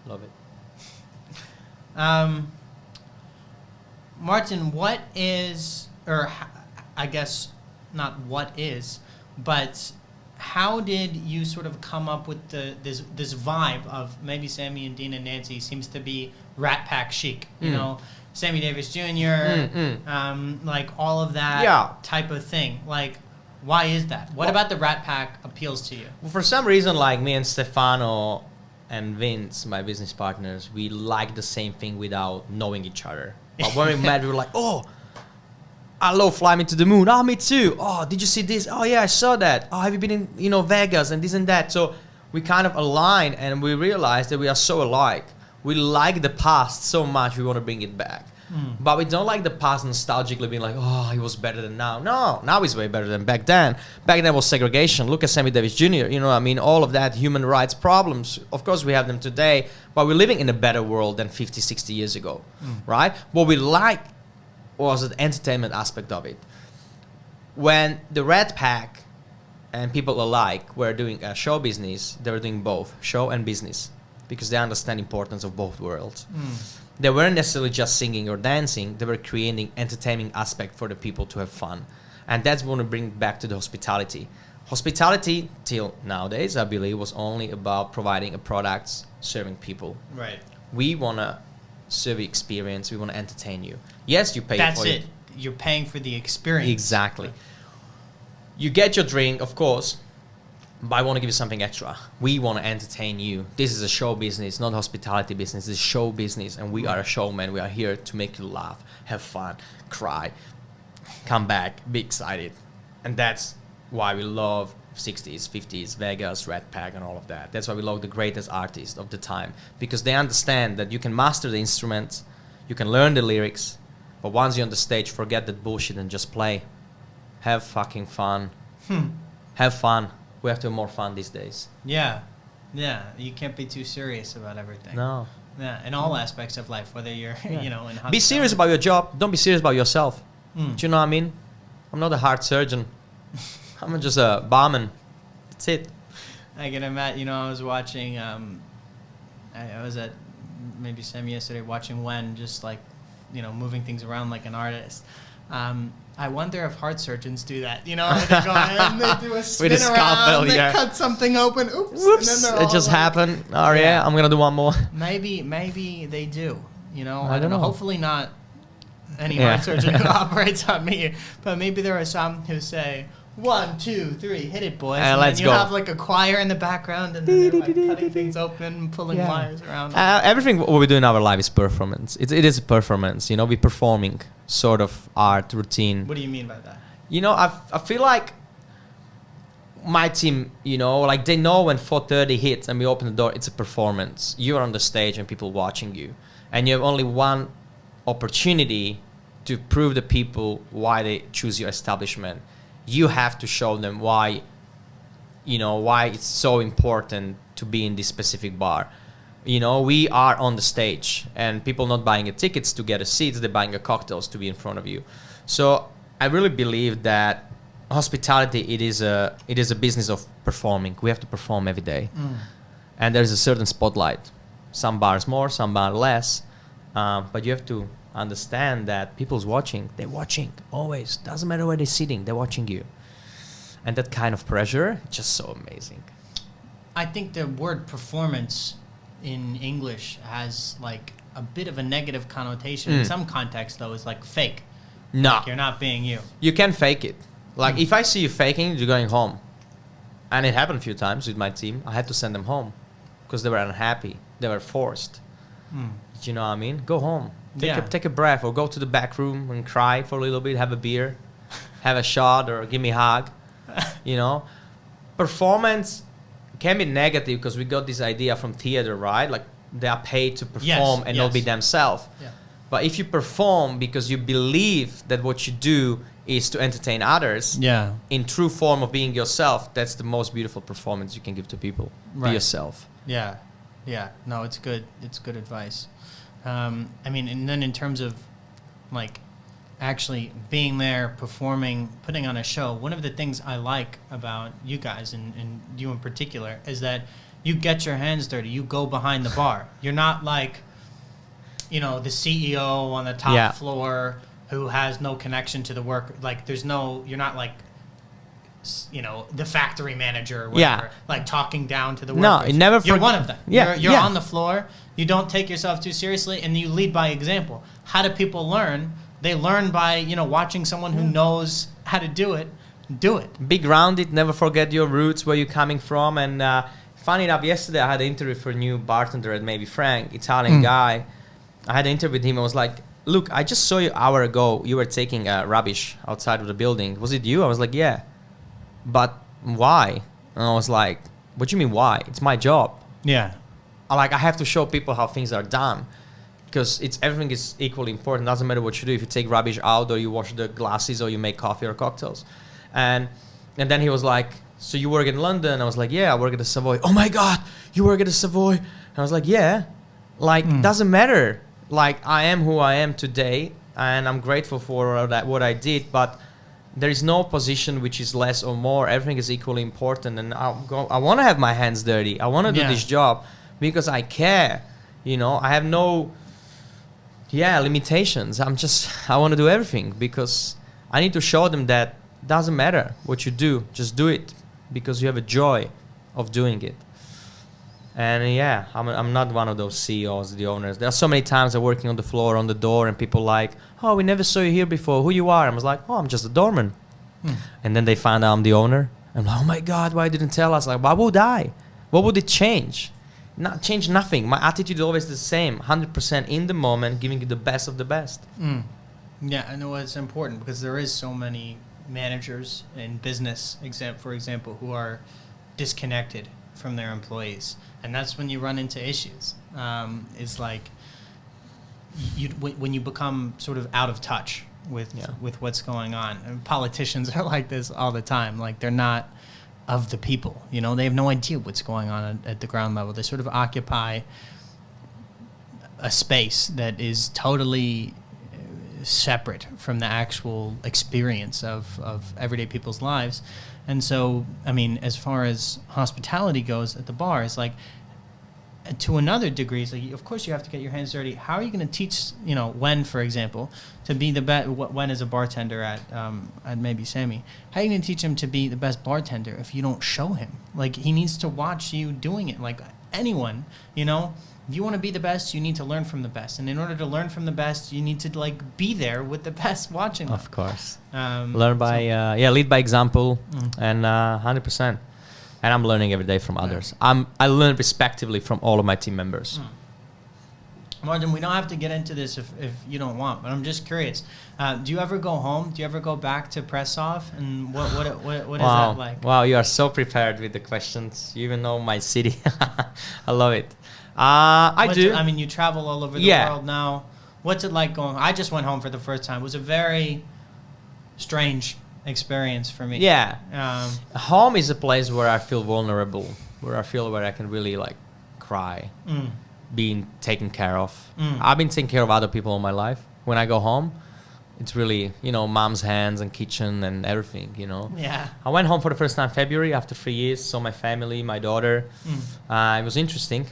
Love it. Martin, what is, or I guess not what is, but how did you sort of come up with this vibe of Maybe Sammy and Dean and Nancy seems to be Rat Pack chic, Sammy Davis Jr., like all of that type of thing. Like, why is that? What about the Rat Pack appeals to you? Well, for some reason, like me and Stefano and Vince, my business partners, we like the same thing without knowing each other. But when we met, we were like, I love Fly Me to the Moon. Oh, me too. Oh, did you see this? Oh, yeah, I saw that. Oh, have you been in, Vegas and this and that? So we kind of align, and we realize that we are so alike. We like the past so much, we want to bring it back. But we don't like the past nostalgically being like, it was better than now. No, now it's way better than back then. Back then was segregation. Look at Sammy Davis Jr. All of that human rights problems. Of course, we have them today, but we're living in a better world than 50, 60 years ago, right? What we like was the entertainment aspect of it. When the Red Pack and people alike were doing a show business, they were doing both, show and business, because they understand the importance of both worlds. They weren't necessarily just singing or dancing, they were creating entertaining aspect for the people to have fun. And that's what we bring back to the hospitality. Hospitality, till nowadays, I believe, was only about providing a product, serving people. Right. We want to serve the experience, we want to entertain you. Yes, you pay That's for it. You're paying for the experience. Exactly. You get your drink, of course, but I want to give you something extra. We want to entertain you. This is a show business, not hospitality business. This is show business, and we are a showman. We are here to make you laugh, have fun, cry, come back, be excited. And that's why we love 60s, 50s, Vegas, Red Pack, and all of that. That's why we love the greatest artists of the time, because they understand that you can master the instruments, you can learn the lyrics, but once you're on the stage, forget that bullshit and just play. Have fucking fun. Have fun. We have to have more fun these days. Yeah. You can't be too serious about everything. No. Yeah, in all aspects of life, whether you're, in be serious about your job. Don't be serious about yourself. Do you know what I mean? I'm not a heart surgeon. I'm just a barman. That's it. I can imagine, I was watching, I was at Maybe Sammy yesterday watching Wen just like, moving things around like an artist. I wonder if heart surgeons do that. They go in, they do a spin with a scalpel, around, they cut something open, oops. Whoops, and then it just happened. Oh yeah, I'm going to do one more. Maybe they do. I don't know. Hopefully not any heart surgeon who operates on me, but maybe there are some who say, 1, 2, 3, hit it, boys. And let's then you go. have like a choir in the background, and then they're like cutting things open, pulling wires around. Everything what we do in our life is performance. It is a performance. We're performing sort of art routine. What do you mean by that? I feel like my team, like they know when 4:30 hits and we open the door, it's a performance. You're on the stage and people watching you, and you have only one opportunity to prove the people why they choose your establishment. You have to show them why it's so important to be in this specific bar. We are on the stage, and people not buying tickets to get a seat, they're buying cocktails to be in front of you. So I really believe that hospitality, it is a business of performing. We have to perform every day. And there's a certain spotlight. Some bars more, some bars less. But you have to understand that people's watching. They're watching always. Doesn't matter where they're sitting, they're watching you. And that kind of pressure, just so amazing. I think the word performance in English has like a bit of a negative connotation. In some context, though, is like fake. No. Like you're not being you. You can fake it. Like if I see you faking, you're going home. And it happened a few times with my team. I had to send them home because they were unhappy. They were forced. Do you know what I mean? Go home. Take a breath, or go to the back room and cry for a little bit, have a beer, have a shot, or give me a hug. Performance can be negative because we got this idea from theater, right? Like they are paid to perform and not be themselves. Yeah. But if you perform because you believe that what you do is to entertain others, in true form of being yourself, that's the most beautiful performance you can give to people. Right. Be yourself. Yeah. No, it's good. It's good advice. And then in terms of like actually being there, performing, putting on a show, one of the things I like about you guys and you in particular is that you get your hands dirty. You go behind the bar. You're not like, the CEO on the top floor who has no connection to the work. Like you're not like, the factory manager or whatever, like talking down to the workers. No, you're one of them. Yeah, you're on the floor. You don't take yourself too seriously, and you lead by example. How do people learn? They learn by, watching someone who knows how to do it. Be grounded, never forget your roots, where you're coming from. And funny enough, yesterday I had an interview for a new bartender at Maybe Frank, Italian guy. I had an interview with him. I was like, look, I just saw you an hour ago. You were taking rubbish outside of the building. Was it you? I was like, yeah. But why? And I was like, what do you mean why? It's my job. Yeah. I have to show people how things are done, because everything is equally important. Doesn't matter what you do. If you take rubbish out, or you wash the glasses, or you make coffee or cocktails. And then he was like, so you work in London? I was like, yeah, I work at the Savoy. Oh my God, you work at the Savoy? And I was like, yeah. Doesn't matter. Like, I am who I am today, and I'm grateful for that, what I did, but there is no position which is less or more. Everything is equally important, and I want to have my hands dirty. I want to do this job because I care. You know, I have no limitations. I want to do everything because I need to show them that doesn't matter what you do, just do it because you have a joy of doing it. And I'm not one of those CEOs, the owners. There are so many times I'm working on the floor, on the door, and people like, oh, we never saw you here before. Who you are? I was like, oh, I'm just a doorman. And then they find out I'm the owner. I'm like, oh my God, why didn't tell us? Like, why would I? What would it change? Not change nothing. My attitude is always the same. 100% in the moment, giving you the best of the best. Yeah, I know it's important because there is so many managers in business, for example, who are disconnected from their employees, and that's when you run into issues. It's like when you become sort of out of touch with what's going on. And politicians are like this all the time. Like they're not of the people. You know, they have no idea what's going on at the ground level. They sort of occupy a space that is totally separate from the actual experience of everyday people's lives. And so, I mean, as far as hospitality goes at the bar, it's like, to another degree, it's like, of course you have to get your hands dirty. How are you going to teach, when, for example, to be the best, when as a bartender at Maybe Sammy, how are you going to teach him to be the best bartender if you don't show him? Like, he needs to watch you doing it. Like anyone, if you want to be the best, you need to learn from the best. And in order to learn from the best, you need to be there with the best watching them. Of course. Lead by example, and 100%. And I'm learning every day from others. I learn respectively from all of my team members. Martin, we don't have to get into this if you don't want, but I'm just curious. Do you ever go home? Do you ever go back to press off? And what is that like? Wow, you are so prepared with the questions. You even know my city. I love it. I do. I mean, you travel all over the world now. What's it like going? I just went home for the first time. It was a very strange experience for me. Yeah. Home is a place where I feel vulnerable, where I can really cry, being taken care of. I've been taking care of other people in my life. When I go home, it's really, mom's hands and kitchen and everything, Yeah. I went home for the first time February after 3 years. Saw my family, my daughter. It was interesting.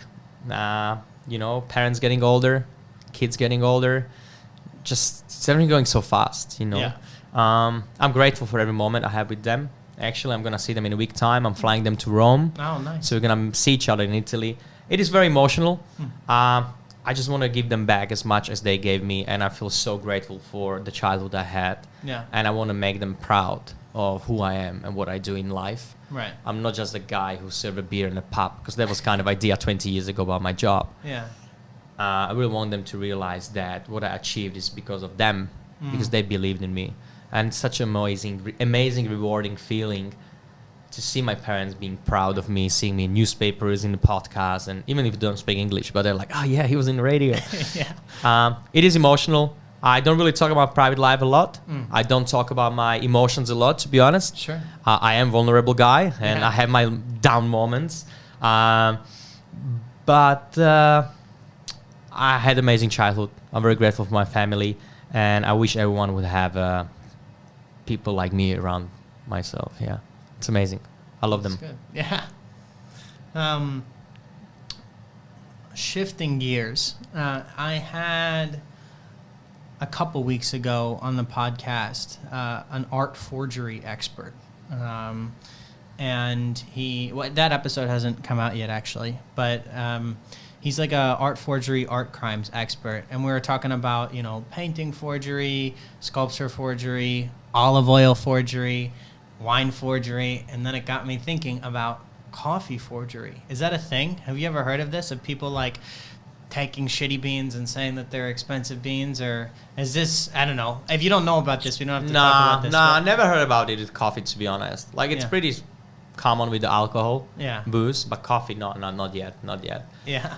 Parents getting older, kids getting older, just everything going so fast, Yeah. I'm grateful for every moment I have with them. Actually, I'm going to see them in a week time. I'm flying them to Rome. Oh, nice. So we're going to see each other in Italy. It is very emotional. I just want to give them back as much as they gave me, and I feel so grateful for the childhood I had. Yeah. And I want to make them proud of who I am and what I do in life. Right. I'm not just a guy who served a beer in a pub, because that was kind of idea 20 years ago about my job. Yeah. I really want them to realize that what I achieved is because of them, because they believed in me. And it's such an amazing, rewarding feeling to see my parents being proud of me, seeing me in newspapers, in the podcast, and even if they don't speak English, but they're like, oh yeah, he was in the radio. Yeah. It is emotional. I don't really talk about private life a lot. I don't talk about my emotions a lot, to be honest. Sure. I am a vulnerable guy, and I have my down moments. But I had an amazing childhood. I'm very grateful for my family, and I wish everyone would have people like me around myself. Yeah, it's amazing. I love them. Good. Yeah. Shifting gears, I had a couple weeks ago on the podcast an art forgery expert, and that episode hasn't come out yet actually, but he's like a art forgery, art crimes expert, and we were talking about painting forgery, sculpture forgery, olive oil forgery, wine forgery, and then it got me thinking about coffee forgery. Is that a thing? Have you ever heard of this? Of people taking shitty beans and saying that they're expensive beans, or is this, I don't know. If you don't know about this, we don't have to talk about this. I never heard about it with coffee, to be honest. It's pretty common with the alcohol, booze, but coffee, not yet. Yeah.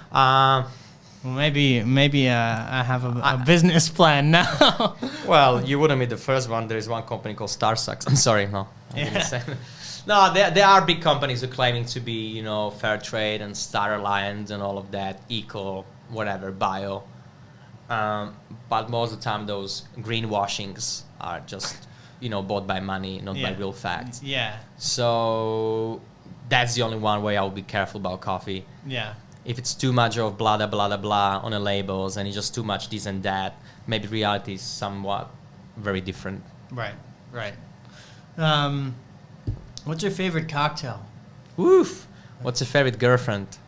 Well, maybe I have a business plan now. Well, you wouldn't be the first one. There is one company called Starsucks. I'm sorry, no. No, there are big companies who are claiming to be, fair trade and Star Alliance and all of that, eco, whatever, bio. But most of the time, those greenwashings are just, bought by money, not by real facts. Yeah. So that's the only one way I will be careful about coffee. Yeah. If it's too much of blah, blah, blah, blah on the labels and it's just too much this and that, maybe reality is somewhat very different. Right. What's your favorite cocktail? Woof. What's your favorite girlfriend?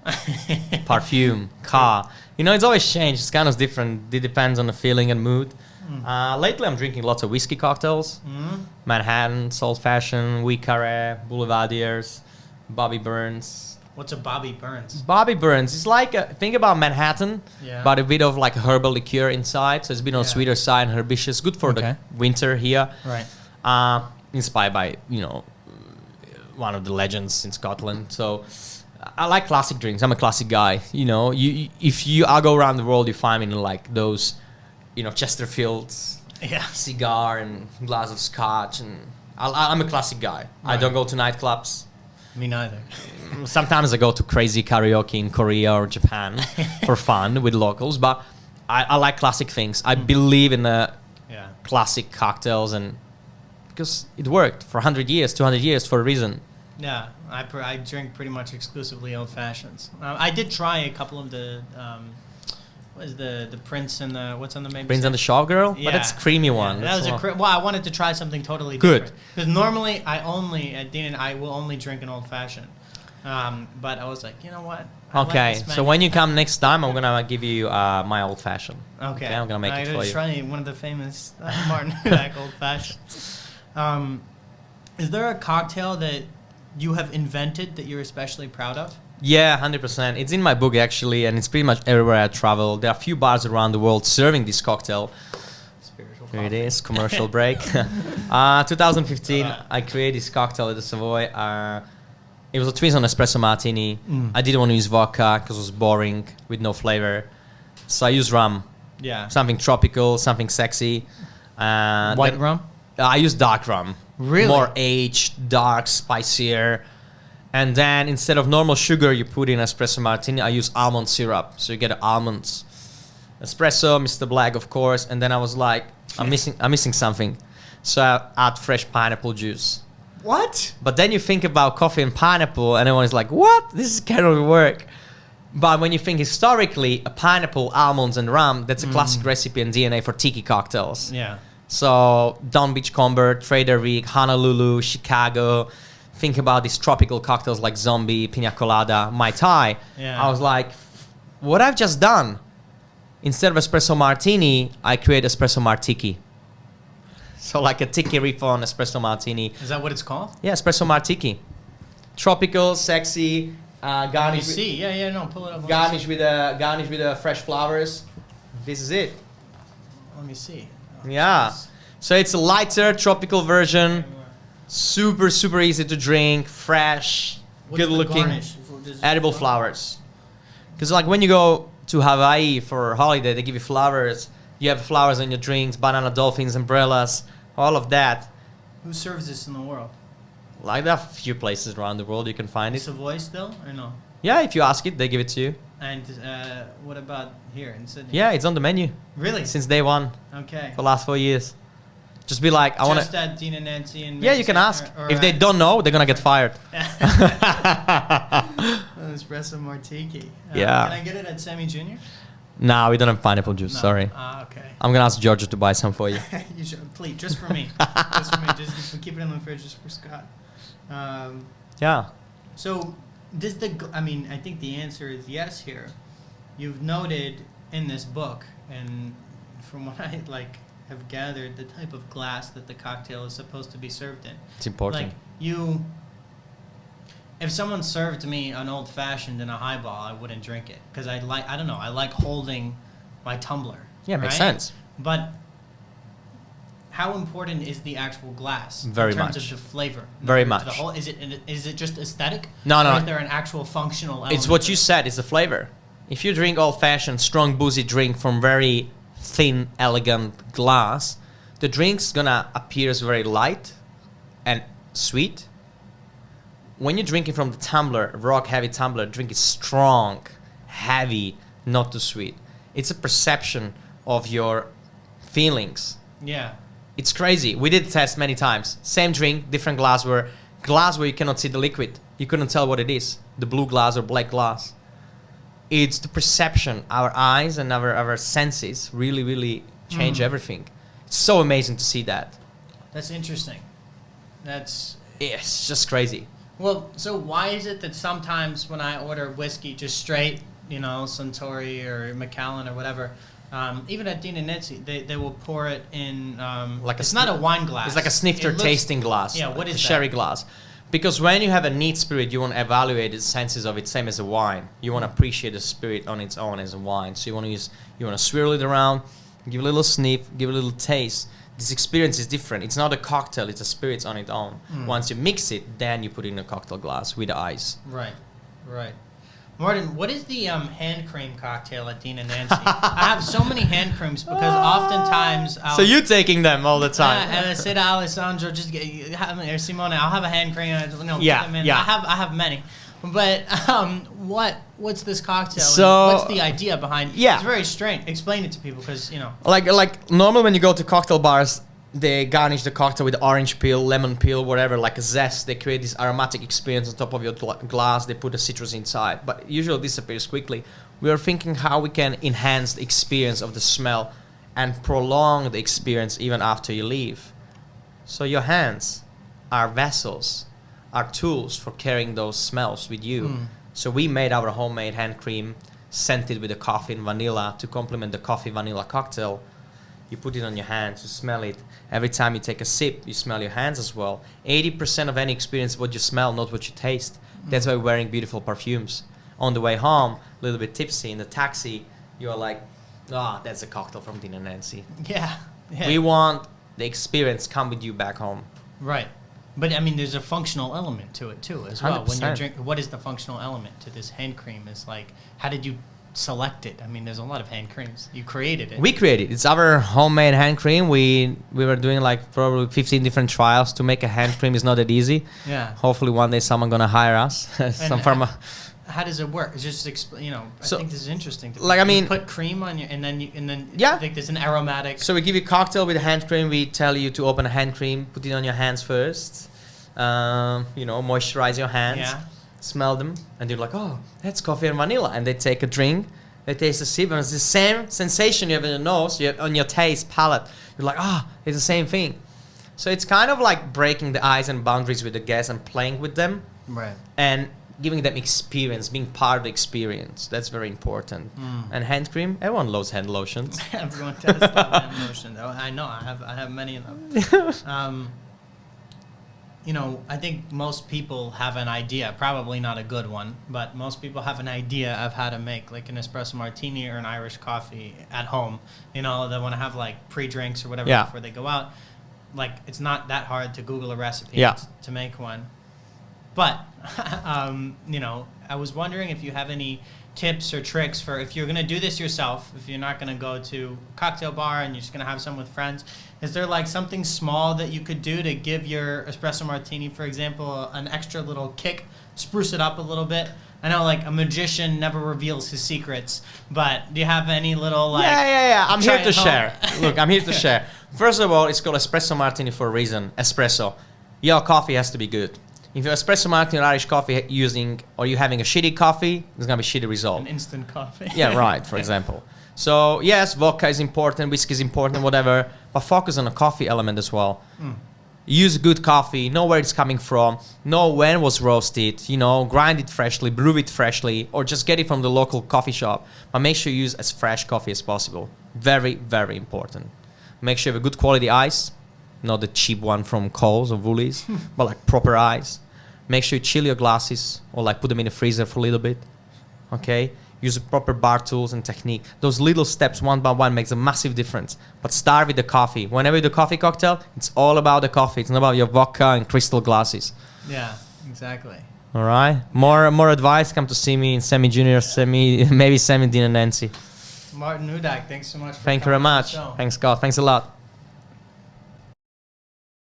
Perfume, car. It's always changed. It's kind of different. It depends on the feeling and mood. Lately, I'm drinking lots of whiskey cocktails. Manhattan, Old Fashioned, Wee Carré, Boulevardiers, Bobby Burns. What's a Bobby Burns? Bobby Burns. It's like, think about Manhattan, but a bit of like herbal liqueur inside. So it's a bit on the sweeter side and herbaceous. Good for the winter here. Right. Inspired by, one of the legends in Scotland. So I like classic drinks. I'm a classic guy. I go around the world, you find me in like those, Chesterfields, cigar and glass of scotch, and I'm a classic guy. Right. I don't go to nightclubs. Me neither. Sometimes I go to crazy karaoke in Korea or Japan for fun with locals, but I like classic things. I believe in the classic cocktails, and because it worked for 100 years, 200 years for a reason. Yeah, I drink pretty much exclusively old fashions. I did try a couple of the what is the Prince and the what's on the Maybe Prince and the Showgirl? Yeah, but that's creamy one. That was well, I wanted to try something totally different. Because normally I will only drink an old fashioned. But I was like, you know what? Okay, so when you come next time, I'm gonna give you my old fashioned. Okay, I'm gonna make it for you. Try one of the famous Martin Hudak old fashions. Is there a cocktail that you have invented that you're especially proud of? Yeah, 100%. It's in my book actually, and it's pretty much everywhere I travel. There are a few bars around the world serving this cocktail. Here it is, commercial break. 2015, I created this cocktail at the Savoy. It was a twist on Espresso Martini. I didn't want to use vodka because it was boring with no flavor. So I used rum. Yeah. Something tropical, something sexy. White rum? I used dark rum. Really? More aged, dark, spicier. And then instead of normal sugar you put in Espresso Martini, I use almond syrup. So you get almonds. Espresso, Mr. Black, of course. And then I was like, I'm missing something. So I add fresh pineapple juice. What? But then you think about coffee and pineapple and everyone's like, what? This cannot work. But when you think historically, a pineapple, almonds, and rum, that's a classic recipe and DNA for tiki cocktails. Yeah. So Don Beachcomber, Trader Rick, Honolulu, Chicago. Think about these tropical cocktails like Zombie, Pina Colada, Mai Tai. Yeah. I was like, what I've just done, instead of Espresso Martini, I create Espresso Martiki. So like a tiki riff on Espresso Martini. Is that what it's called? Yeah, Espresso Martiki. Tropical, sexy, garnish. Pull it up. Garnish with fresh flowers. This is it. Let me see. Yeah. So it's a lighter tropical version. Super, super easy to drink, fresh, good looking, edible flowers. Because like when you go to Hawaii for a holiday, they give you flowers. You have flowers on your drinks, banana dolphins, umbrellas, all of that. Who serves this in the world? Like there are a few places around the world you can find it. Savoy still or no? Yeah, if you ask it, they give it to you. And what about here in Sydney? Yeah, it's on the menu. Really? Since day one. Okay. For the last 4 years. Just be like, I want to... Just at Dean and Nancy and... Yeah, you can ask. Or if they don't know, they're going to get fired. Espresso Martiki. Yeah. Can I get it at Sammy Jr.? No, we don't have pineapple juice, sorry. Okay. I'm going to ask Georgia to buy some for you. You should, please, just for me. Just for me. Just keep it in the fridge just for Scott. Yeah. So, I think the answer is yes here. You've noted in this book, and from what I have gathered, the type of glass that the cocktail is supposed to be served in. It's important. If someone served me an old fashioned in a highball, I wouldn't drink it because I like holding my tumbler. Yeah, right? makes sense. But how important is the actual glass Very in terms much. of the flavor? Very much. Is it just aesthetic? No. Or is there an actual functional element? It's what you said. It's the flavor. If you drink old-fashioned, strong, boozy drink from very thin, elegant glass, the drink's gonna appear as very light and sweet. When you're drinking from the tumbler, rock-heavy tumbler, drink is strong, heavy, not too sweet. It's a perception of your feelings. Yeah. It's crazy. We did test many times. Same drink, different glassware. Glass where you cannot see the liquid. You couldn't tell what it is. The blue glass or black glass. It's the perception. Our eyes and our senses really, really change everything. It's so amazing to see that. That's interesting. It's just crazy. Well, so why is it that sometimes when I order whiskey just straight, Suntory or Macallan or whatever, even at Dissonance, they will pour it in it's not a wine glass. It's like a snifter tasting glass. Yeah, what is that? Sherry glass. Because when you have a neat spirit, you want to evaluate the senses of it, same as a wine. You want to appreciate the spirit on its own as a wine. So you want to swirl it around, give a little sniff, give a little taste. This experience is different. It's not a cocktail, it's a spirit on its own. Once you mix it, then you put it in a cocktail glass with the ice. Right. Martin, what is the hand cream cocktail at Dean and Nancy? I have so many hand creams because oftentimes so you're taking them all the time. And I say to Alessandro, or Simone, I'll have a hand cream. Put them in. I have many. But what's this cocktail? So what's the idea behind it? It's very strange. Explain it to people because, Like normal when you go to cocktail bars, they garnish the cocktail with orange peel, lemon peel, whatever, like a zest. They create this aromatic experience on top of your glass. They put the citrus inside, but usually disappears quickly. We are thinking how we can enhance the experience of the smell and prolong the experience even after you leave. So your hands are vessels, are tools for carrying those smells with you. So we made our homemade hand cream scented with the coffee and vanilla to complement the coffee vanilla cocktail. You put it on your hands, you smell it. Every time you take a sip, you smell your hands as well. 80% of any experience is what you smell, not what you taste. That's why we're wearing beautiful perfumes. On the way home, a little bit tipsy in the taxi, you're like, that's a cocktail from Dean and Nancy. Yeah. We want the experience come with you back home. Right. But there's a functional element to it too, as well. 100%. When you drink, what is the functional element to this hand cream? It's like, how did you select it? There's a lot of hand creams. You created it. We created it. It's our homemade hand cream. We were doing probably 15 different trials to make a hand cream. Is not that easy. Yeah. Hopefully one day someone gonna hire us. How does it work? It's just I think this is interesting. You put cream on you, and then you think there's an aromatic. So we give you a cocktail with a hand cream. We tell you to open a hand cream, put it on your hands first. Moisturize your hands. Yeah. Smell them, and you're like, that's coffee and vanilla. And they take a drink, they taste a sip, and it's the same sensation you have in your nose, you have on your taste palate. You're like, it's the same thing. So it's kind of like breaking the ice and boundaries with the guests and playing with them. Right. And giving them experience, being part of the experience. That's very important. And hand cream, everyone loves hand lotions. Everyone does love hand lotion. I know, I have many of them. I think most people have an idea, probably not a good one, but most people have an idea of how to make like an espresso martini or an Irish coffee at home. They want to have like pre-drinks or whatever before they go out. Like, it's not that hard to Google a recipe to make one. But, I was wondering if you have any tips or tricks for if you're going to do this yourself, if you're not going to go to a cocktail bar and you're just going to have some with friends. Is there like something small that you could do to give your espresso martini, for example, an extra little kick, spruce it up a little bit? I know like a magician never reveals his secrets, but do you have any little like... Yeah. I'm here to share. Look, I'm here to share. First of all, it's called espresso martini for a reason. Espresso. Your coffee has to be good. If you're espresso martini or Irish coffee or you're having a shitty coffee, there's going to be a shitty result. An instant coffee. Yeah, right, for example. So, yes, vodka is important, whiskey is important, whatever, but focus on the coffee element as well. Use good coffee, know where it's coming from, know when it was roasted, grind it freshly, brew it freshly, or just get it from the local coffee shop. But make sure you use as fresh coffee as possible. Very, very important. Make sure you have a good quality ice, not the cheap one from Coles or Woolies, but like proper ice. Make sure you chill your glasses or like put them in the freezer for a little bit. Okay? Use the proper bar tools and technique. Those little steps one by one makes a massive difference. But start with the coffee. Whenever you do coffee cocktail, it's all about the coffee. It's not about your vodka and crystal glasses. Yeah, exactly. All right? More advice, come to see me in Sammy Junior, Maybe Sammy, Dean and Nancy. Martin Hudak, thanks so much for Thank you very much. Thanks, God. Thanks a lot.